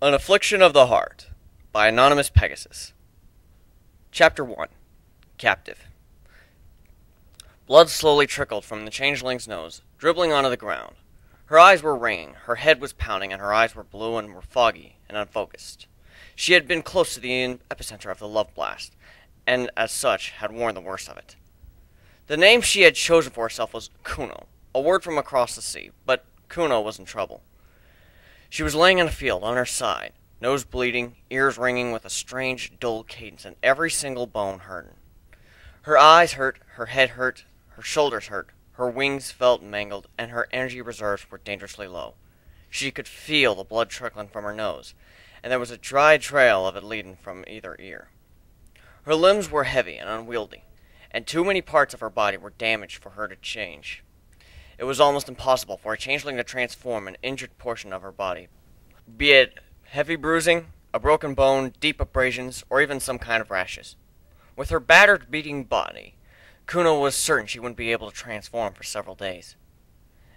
An Affliction of the Heart by Anonymous Pegasus. Chapter 1. Captive. Blood slowly trickled from the changeling's nose, dribbling onto the ground. Her eyes were ringing, her head was pounding, and her eyes were blue and were foggy and unfocused. She had been close to the epicenter of the love blast, and as such had worn the worst of it. The name she had chosen for herself was Kuno, a word from across the sea, but Kuno was in trouble. She was laying in a field on her side, nose bleeding, ears ringing with a strange, dull cadence, and every single bone hurting. Her eyes hurt, her head hurt, her shoulders hurt, her wings felt mangled, and her energy reserves were dangerously low. She could feel the blood trickling from her nose, and there was a dry trail of it leading from either ear. Her limbs were heavy and unwieldy, and too many parts of her body were damaged for her to change. It was almost impossible for a changeling to transform an injured portion of her body, be it heavy bruising, a broken bone, deep abrasions, or even some kind of rashes. With her battered, beating body, Kuno was certain she wouldn't be able to transform for several days.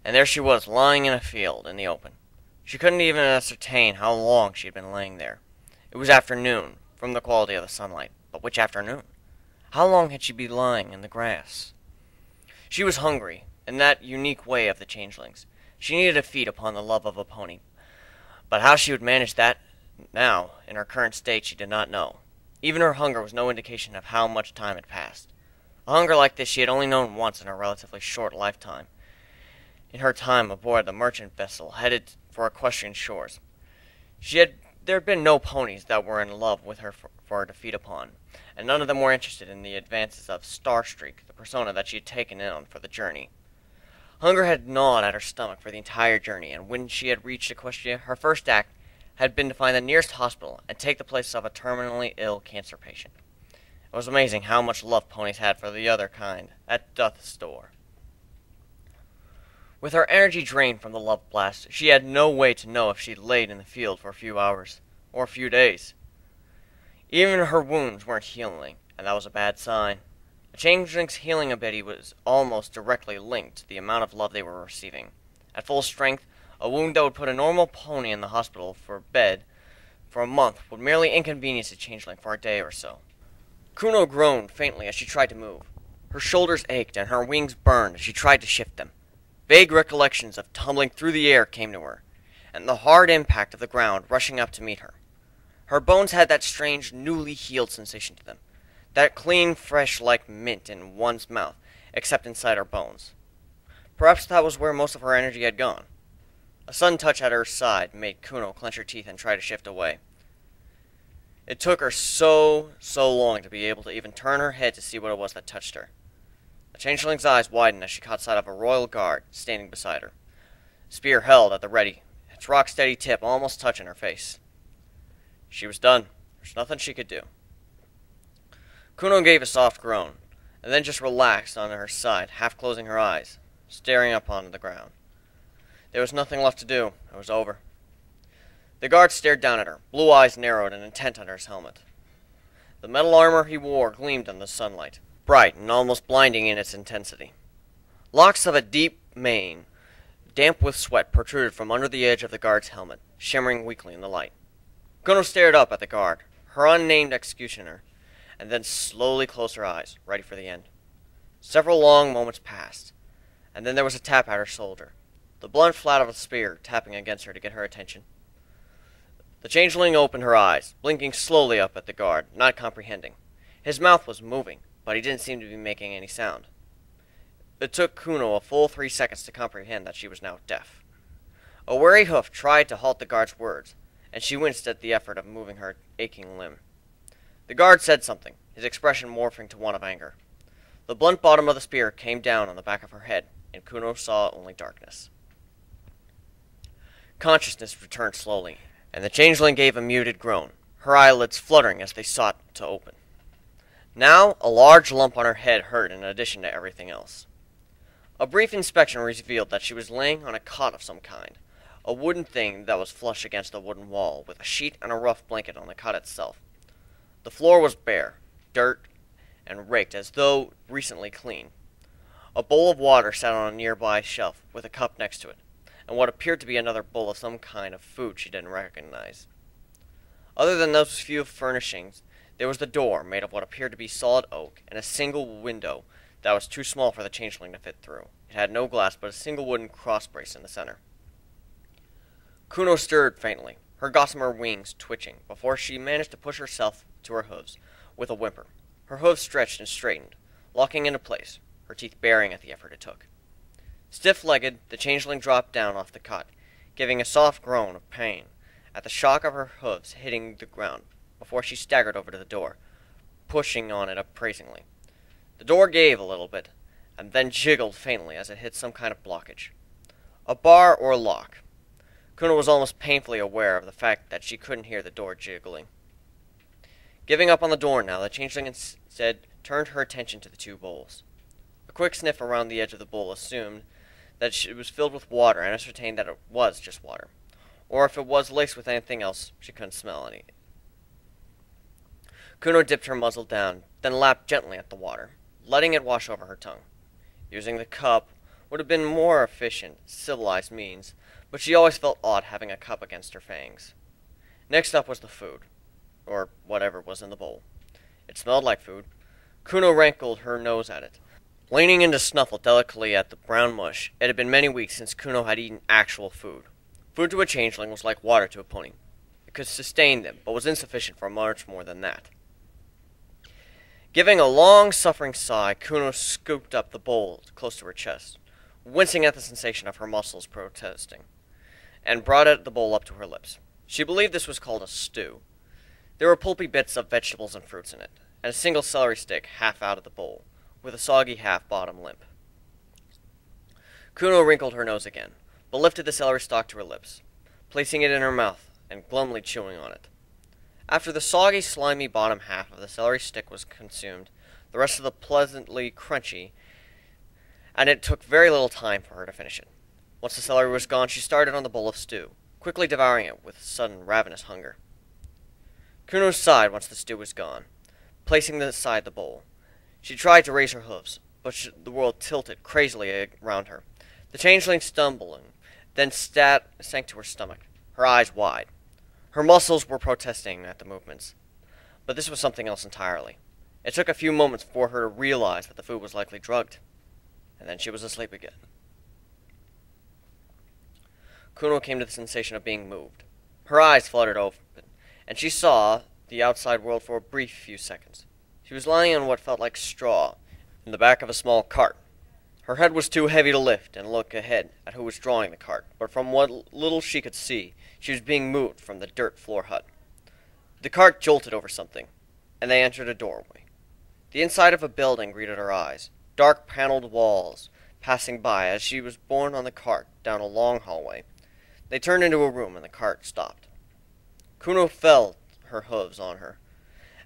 And there she was, lying in a field in the open. She couldn't even ascertain how long she had been laying there. It was afternoon, from the quality of the sunlight. But which afternoon? How long had she been lying in the grass? She was hungry, in that unique way of the changelings. She needed to feed upon the love of a pony. But how she would manage that now, in her current state, she did not know. Even her hunger was no indication of how much time had passed. A hunger like this she had only known once in her relatively short lifetime, in her time aboard the merchant vessel headed for equestrian shores. There had been no ponies that were in love with her for her to feed upon, and none of them were interested in the advances of Starstreak, the persona that she had taken in for the journey. Hunger had gnawed at her stomach for the entire journey, and when she had reached Equestria, her first act had been to find the nearest hospital and take the place of a terminally ill cancer patient. It was amazing how much love ponies had for the other kind at death's door. With her energy drained from the love blast, she had no way to know if she had laid in the field for a few hours or a few days. Even her wounds weren't healing, and that was a bad sign. A changeling's healing ability was almost directly linked to the amount of love they were receiving. At full strength, a wound that would put a normal pony in the hospital for bed for a month would merely inconvenience a changeling for a day or so. Kuno groaned faintly as she tried to move. Her shoulders ached and her wings burned as she tried to shift them. Vague recollections of tumbling through the air came to her, and the hard impact of the ground rushing up to meet her. Her bones had that strange, newly healed sensation to them. That clean, fresh like mint in one's mouth, except inside her bones. Perhaps that was where most of her energy had gone. A sudden touch at her side made Kuno clench her teeth and try to shift away. It took her so long to be able to even turn her head to see what it was that touched her. The changeling's eyes widened as she caught sight of a royal guard standing beside her, spear held at the ready, its rock-steady tip almost touching her face. She was done. There's nothing she could do. Kuno gave a soft groan, and then just relaxed on her side, half closing her eyes, staring up onto the ground. There was nothing left to do. It was over. The guard stared down at her, blue eyes narrowed and intent on his helmet. The metal armor he wore gleamed in the sunlight, bright and almost blinding in its intensity. Locks of a deep mane, damp with sweat, protruded from under the edge of the guard's helmet, shimmering weakly in the light. Kuno stared up at the guard, her unnamed executioner, and then slowly closed her eyes, ready for the end. Several long moments passed, and then there was a tap at her shoulder, the blunt flat of a spear tapping against her to get her attention. The changeling opened her eyes, blinking slowly up at the guard, not comprehending. His mouth was moving, but he didn't seem to be making any sound. It took Kuno a full 3 seconds to comprehend that she was now deaf. A wary hoof tried to halt the guard's words, and she winced at the effort of moving her aching limb. The guard said something, his expression morphing to one of anger. The blunt bottom of the spear came down on the back of her head, and Kuno saw only darkness. Consciousness returned slowly, and the changeling gave a muted groan, her eyelids fluttering as they sought to open. Now, a large lump on her head hurt in addition to everything else. A brief inspection revealed that she was laying on a cot of some kind, a wooden thing that was flush against a wooden wall, with a sheet and a rough blanket on the cot itself. The floor was bare, dirt, and raked as though recently clean. A bowl of water sat on a nearby shelf, with a cup next to it, and what appeared to be another bowl of some kind of food she didn't recognize. Other than those few furnishings, there was the door, made of what appeared to be solid oak, and a single window that was too small for the changeling to fit through. It had no glass, but a single wooden cross-brace in the center. Kuno stirred faintly, her gossamer wings twitching, before she managed to push herself to her hooves with a whimper. Her hooves stretched and straightened, locking into place, her teeth baring at the effort it took. Stiff-legged, the changeling dropped down off the cot, giving a soft groan of pain at the shock of her hooves hitting the ground, before she staggered over to the door, pushing on it appraisingly. The door gave a little bit, and then jiggled faintly as it hit some kind of blockage. A bar or lock. Kuno was almost painfully aware of the fact that she couldn't hear the door jiggling. Giving up on the door now, the changeling instead turned her attention to the two bowls. A quick sniff around the edge of the bowl assumed that it was filled with water and ascertained that it was just water. Or if it was laced with anything else, she couldn't smell any. Kuno dipped her muzzle down, then lapped gently at the water, letting it wash over her tongue. Using the cup would have been more efficient, civilized means, but she always felt odd having a cup against her fangs. Next up was the food, or whatever was in the bowl. It smelled like food. Kuno wrinkled her nose at it, leaning in to snuffle delicately at the brown mush. It had been many weeks since Kuno had eaten actual food. Food to a changeling was like water to a pony. It could sustain them, but was insufficient for much more than that. Giving a long, suffering sigh, Kuno scooped up the bowl close to her chest, wincing at the sensation of her muscles protesting, and brought the bowl up to her lips. She believed this was called a stew. There were pulpy bits of vegetables and fruits in it, and a single celery stick half out of the bowl, with a soggy half bottom limp. Kuno wrinkled her nose again, but lifted the celery stalk to her lips, placing it in her mouth and glumly chewing on it. After the soggy, slimy bottom half of the celery stick was consumed, the rest of the pleasantly crunchy, and it took very little time for her to finish it. Once the celery was gone, she started on the bowl of stew, quickly devouring it with sudden ravenous hunger. Kuno sighed once the stew was gone, placing aside the bowl. She tried to raise her hoofs, but the world tilted crazily around her. The changeling stumbling, then sank to her stomach, her eyes wide. Her muscles were protesting at the movements, but this was something else entirely. It took a few moments for her to realize that the food was likely drugged, and then she was asleep again. Kuno came to the sensation of being moved. Her eyes fluttered open, and she saw the outside world for a brief few seconds. She was lying on what felt like straw in the back of a small cart. Her head was too heavy to lift and look ahead at who was drawing the cart, but from what little she could see, she was being moved from the dirt floor hut. The cart jolted over something, and they entered a doorway. The inside of a building greeted her eyes, dark paneled walls passing by as she was borne on the cart down a long hallway. They turned into a room, and the cart stopped. Kuno felt her hooves on her,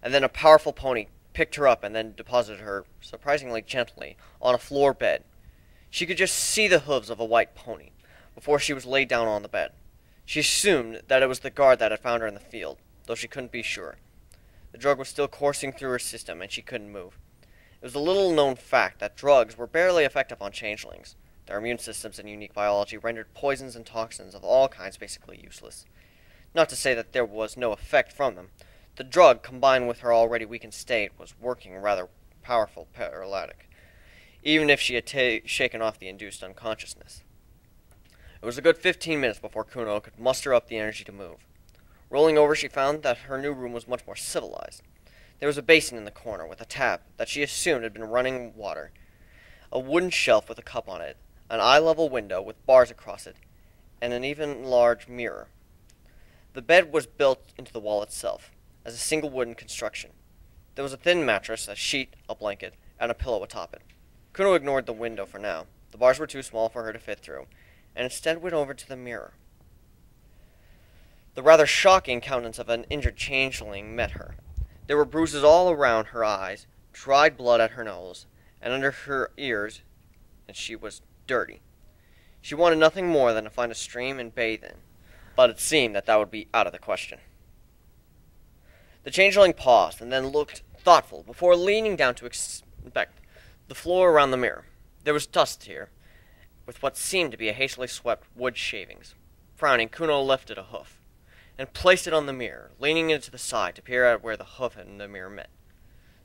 and then a powerful pony picked her up and then deposited her, surprisingly gently, on a floor bed. She could just see the hooves of a white pony before she was laid down on the bed. She assumed that it was the guard that had found her in the field, though she couldn't be sure. The drug was still coursing through her system, and she couldn't move. It was a little-known fact that drugs were barely effective on changelings. Their immune systems and unique biology rendered poisons and toxins of all kinds basically useless. Not to say that there was no effect from them. The drug, combined with her already weakened state, was working a rather powerful paralytic, even if she had shaken off the induced unconsciousness. It was a good 15 minutes before Kuno could muster up the energy to move. Rolling over, she found that her new room was much more civilized. There was a basin in the corner with a tap that she assumed had been running water, a wooden shelf with a cup on it, an eye-level window with bars across it, and an even large mirror. The bed was built into the wall itself, as a single wooden construction. There was a thin mattress, a sheet, a blanket, and a pillow atop it. Kuno ignored the window for now. The bars were too small for her to fit through, and instead went over to the mirror. The rather shocking countenance of an injured changeling met her. There were bruises all around her eyes, dried blood at her nose, and under her ears, and she was dirty. She wanted nothing more than to find a stream and bathe in, but it seemed that would be out of the question. The changeling paused and then looked thoughtful before leaning down to inspect the floor around the mirror. There was dust here, with what seemed to be a hastily swept wood shavings. Frowning, Kuno lifted a hoof, and placed it on the mirror, leaning it to the side to peer at where the hoof and the mirror met.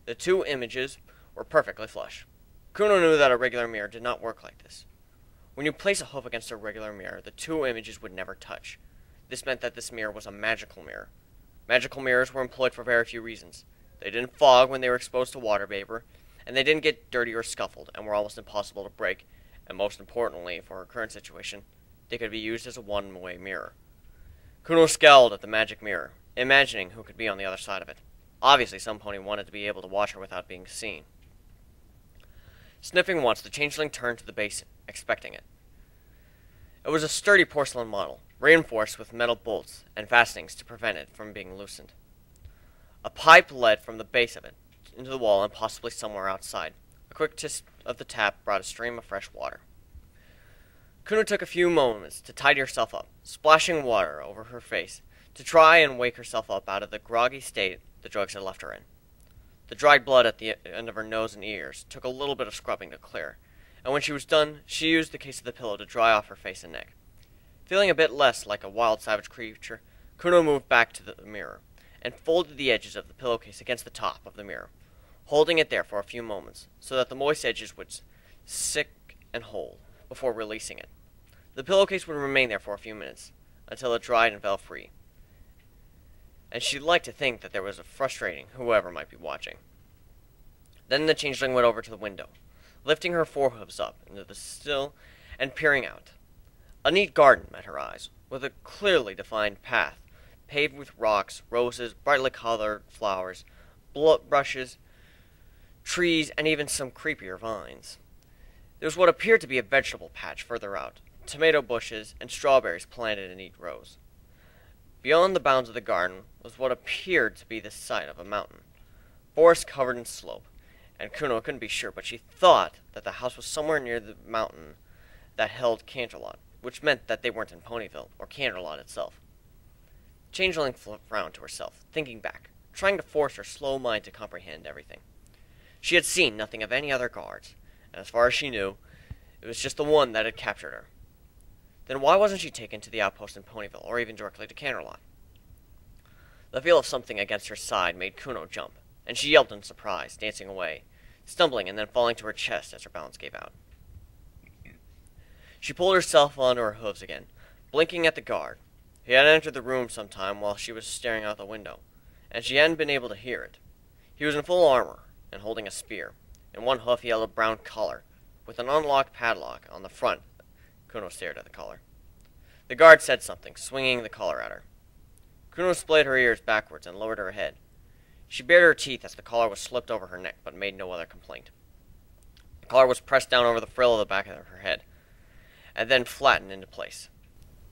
The two images were perfectly flush. Kuno knew that a regular mirror did not work like this. When you place a hoof against a regular mirror, the two images would never touch. This meant that this mirror was a magical mirror. Magical mirrors were employed for very few reasons. They didn't fog when they were exposed to water vapor, and they didn't get dirty or scuffled, and were almost impossible to break, and most importantly, for her current situation, they could be used as a one-way mirror. Kuno scowled at the magic mirror, imagining who could be on the other side of it. Obviously, some pony wanted to be able to watch her without being seen. Sniffing once, the changeling turned to the basin, expecting it. It was a sturdy porcelain model, reinforced with metal bolts and fastenings to prevent it from being loosened. A pipe led from the base of it into the wall and possibly somewhere outside. A quick twist of the tap brought a stream of fresh water. Kuno took a few moments to tidy herself up, splashing water over her face to try and wake herself up out of the groggy state the drugs had left her in. The dried blood at the end of her nose and ears took a little bit of scrubbing to clear, and when she was done, she used the case of the pillow to dry off her face and neck. Feeling a bit less like a wild, savage creature, Kuno moved back to the mirror and folded the edges of the pillowcase against the top of the mirror, holding it there for a few moments so that the moist edges would stick and hold before releasing it. The pillowcase would remain there for a few minutes until it dried and fell free, and she liked to think that there was a frustrating whoever might be watching. Then the changeling went over to the window, lifting her forehooves up into the sill and peering out. A neat garden met her eyes, with a clearly defined path, paved with rocks, roses, brightly colored flowers, brushes, trees, and even some creepier vines. There was what appeared to be a vegetable patch further out, tomato bushes and strawberries planted in neat rows. Beyond the bounds of the garden was what appeared to be the site of a mountain, forest covered in slope, and Kuno couldn't be sure, but she thought that the house was somewhere near the mountain that held Canterlot, which meant that they weren't in Ponyville, or Canterlot itself. Changeling frowned to herself, thinking back, trying to force her slow mind to comprehend everything. She had seen nothing of any other guards, and as far as she knew, it was just the one that had captured her. Then why wasn't she taken to the outpost in Ponyville, or even directly to Canterlot? The feel of something against her side made Kuno jump, and she yelped in surprise, dancing away, stumbling and then falling to her chest as her balance gave out. She pulled herself onto her hooves again, blinking at the guard. He had entered the room some time while she was staring out the window, and she hadn't been able to hear it. He was in full armor, and holding a spear. In one hoof he held a brown collar, with an unlocked padlock on the front. Kuno stared at the collar. The guard said something, swinging the collar at her. Kuno splayed her ears backwards and lowered her head. She bared her teeth as the collar was slipped over her neck, but made no other complaint. The collar was pressed down over the frill of the back of her head, and then flattened into place.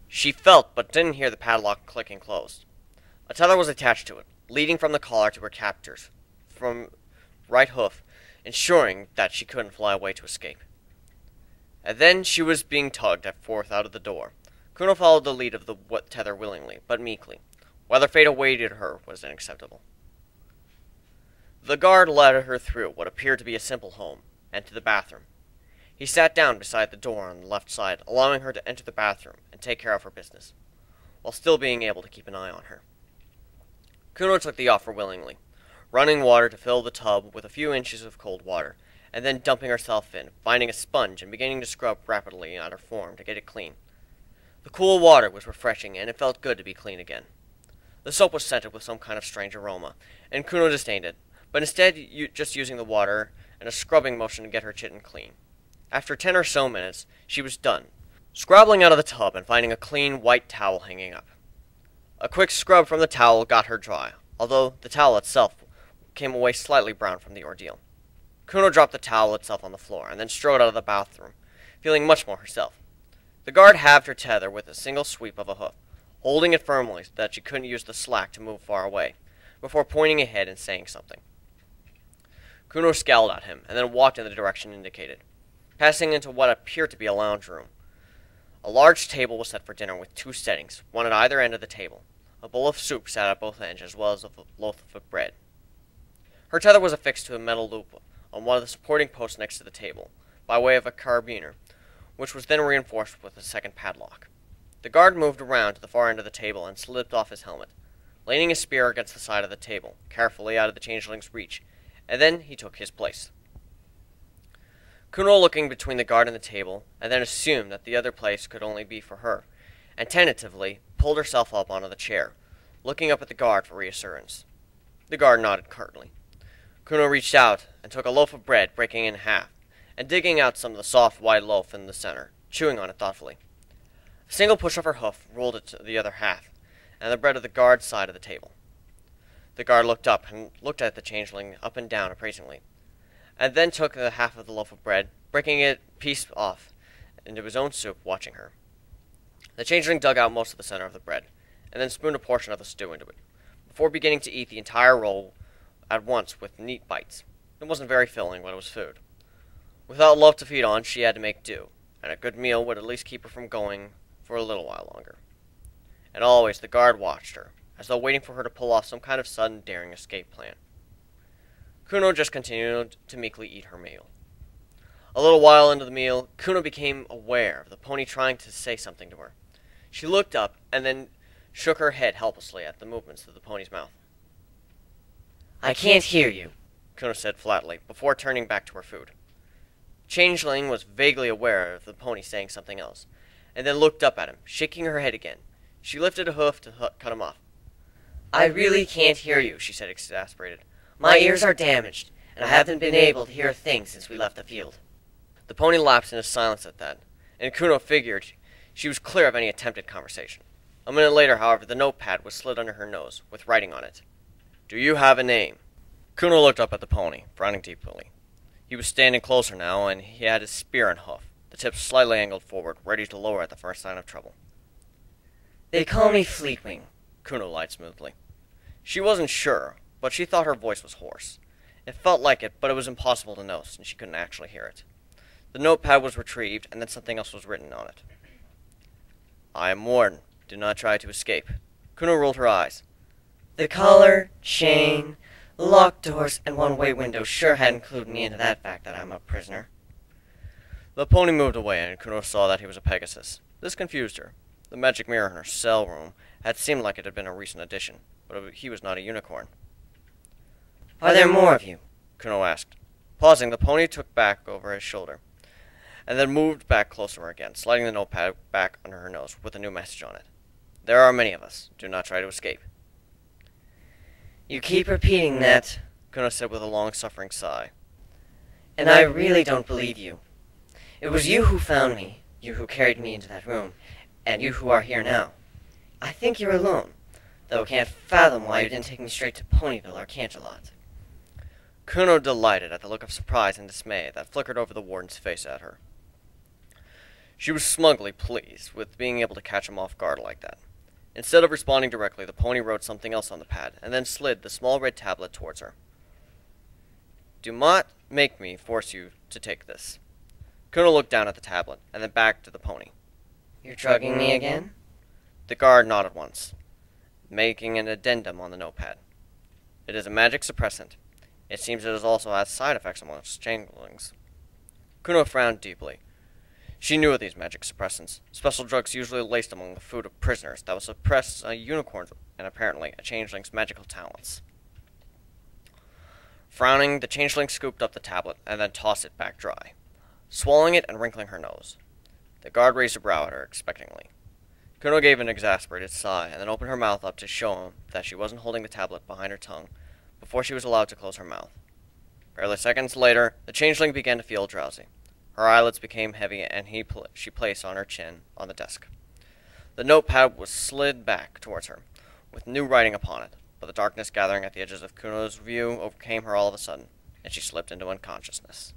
She felt, but didn't hear the padlock clicking closed. A tether was attached to it, leading from the collar to her captors, from right hoof, ensuring that she couldn't fly away to escape. And then she was being tugged forth out of the door. Kuno followed the lead of the tether willingly, but meekly. Whether fate awaited her was unacceptable. The guard led her through what appeared to be a simple home, and to the bathroom. He sat down beside the door on the left side, allowing her to enter the bathroom and take care of her business, while still being able to keep an eye on her. Kuno took the offer willingly, running water to fill the tub with a few inches of cold water, and then dumping herself in, finding a sponge and beginning to scrub rapidly on her form to get it clean. The cool water was refreshing, and it felt good to be clean again. The soap was scented with some kind of strange aroma, and Kuno disdained it, but instead just using the water and a scrubbing motion to get her kitten clean. After 10 or so minutes, she was done, scrabbling out of the tub and finding a clean white towel hanging up. A quick scrub from the towel got her dry, although the towel itself came away slightly brown from the ordeal. Kuno dropped the towel itself on the floor, and then strode out of the bathroom, feeling much more herself. The guard halved her tether with a single sweep of a hoof, holding it firmly so that she couldn't use the slack to move far away, before pointing ahead and saying something. Kuno scowled at him, and then walked in the direction indicated, passing into what appeared to be a lounge room. A large table was set for dinner with 2 settings, one at either end of the table. A bowl of soup sat at both ends, as well as a loaf of bread. Her tether was affixed to a metal loop on one of the supporting posts next to the table, by way of a carabiner, which was then reinforced with a second padlock. The guard moved around to the far end of the table and slipped off his helmet, leaning his spear against the side of the table, carefully out of the changeling's reach, and then he took his place. Kuno looking between the guard and the table, and then assumed that the other place could only be for her, and tentatively pulled herself up onto the chair, looking up at the guard for reassurance. The guard nodded curtly. Kuno reached out and took a loaf of bread, breaking it in half, and digging out some of the soft white loaf in the center, chewing on it thoughtfully. A single push of her hoof rolled it to the other half, and the bread of the guard's side of the table. The guard looked up and looked at the changeling up and down appraisingly, and then took the half of the loaf of bread, breaking it piece off into his own soup, watching her. The changeling dug out most of the center of the bread, and then spooned a portion of the stew into it, before beginning to eat the entire roll at once with neat bites. It wasn't very filling, but it was food. Without love to feed on, she had to make do, and a good meal would at least keep her from going for a little while longer. And always the guard watched her, as though waiting for her to pull off some kind of sudden daring escape plan. Kuno just continued to meekly eat her meal. A little while into the meal, Kuno became aware of the pony trying to say something to her. She looked up, and then shook her head helplessly at the movements of the pony's mouth. I can't hear you, Kuno said flatly, before turning back to her food. Changeling was vaguely aware of the pony saying something else, and then looked up at him, shaking her head again. She lifted a hoof to cut him off. I really can't hear you, she said, exasperated. My ears are damaged, and I haven't been able to hear a thing since we left the field. The pony lapsed into silence at that, and Kuno figured she was clear of any attempted conversation. A minute later, however, the notepad was slid under her nose, with writing on it. Do you have a name? Kuno looked up at the pony, frowning deeply. He was standing closer now, and he had his spear and hoof, the tip slightly angled forward, ready to lower at the first sign of trouble. They call me Fleetwing, Kuno lied smoothly. She wasn't sure, but she thought her voice was hoarse. It felt like it, but it was impossible to know, since she couldn't actually hear it. The notepad was retrieved, and then something else was written on it. I am Warden. Do not try to escape. Kuno rolled her eyes. The collar, chain, locked doors, and one-way window sure had included me into that fact that I'm a prisoner. The pony moved away, and Kuno saw that he was a Pegasus. This confused her. The magic mirror in her cell room had seemed like it had been a recent addition, but he was not a unicorn. Are there more of you? Kuno asked. Pausing, the pony took back over his shoulder, and then moved back closer to her again, sliding the notepad back under her nose with a new message on it. There are many of us. Do not try to escape. You keep repeating that, Kuno said with a long-suffering sigh. And I really don't believe you. It was you who found me, you who carried me into that room, and you who are here now. I think you're alone, though can't fathom why you didn't take me straight to Ponyville or Canterlot. Kuno delighted at the look of surprise and dismay that flickered over the warden's face at her. She was smugly pleased with being able to catch him off guard like that. Instead of responding directly, the pony wrote something else on the pad, and then slid the small red tablet towards her. Do not make me force you to take this. Kuno looked down at the tablet, and then back to the pony. You're drugging me again? The guard nodded once, making an addendum on the notepad. It is a magic suppressant. It seems it also has side effects amongst changelings. Kuno frowned deeply. She knew of these magic suppressants, special drugs usually laced among the food of prisoners that would suppress a unicorn's and apparently a changeling's magical talents. Frowning, the changeling scooped up the tablet and then tossed it back dry, swallowing it and wrinkling her nose. The guard raised a brow at her expectantly. Kuno gave an exasperated sigh and then opened her mouth up to show him that she wasn't holding the tablet behind her tongue before she was allowed to close her mouth. Barely seconds later, the changeling began to feel drowsy. Her eyelids became heavy, and she placed on her chin on the desk. The notepad was slid back towards her, with new writing upon it, but the darkness gathering at the edges of Kuno's view overcame her all of a sudden, and she slipped into unconsciousness.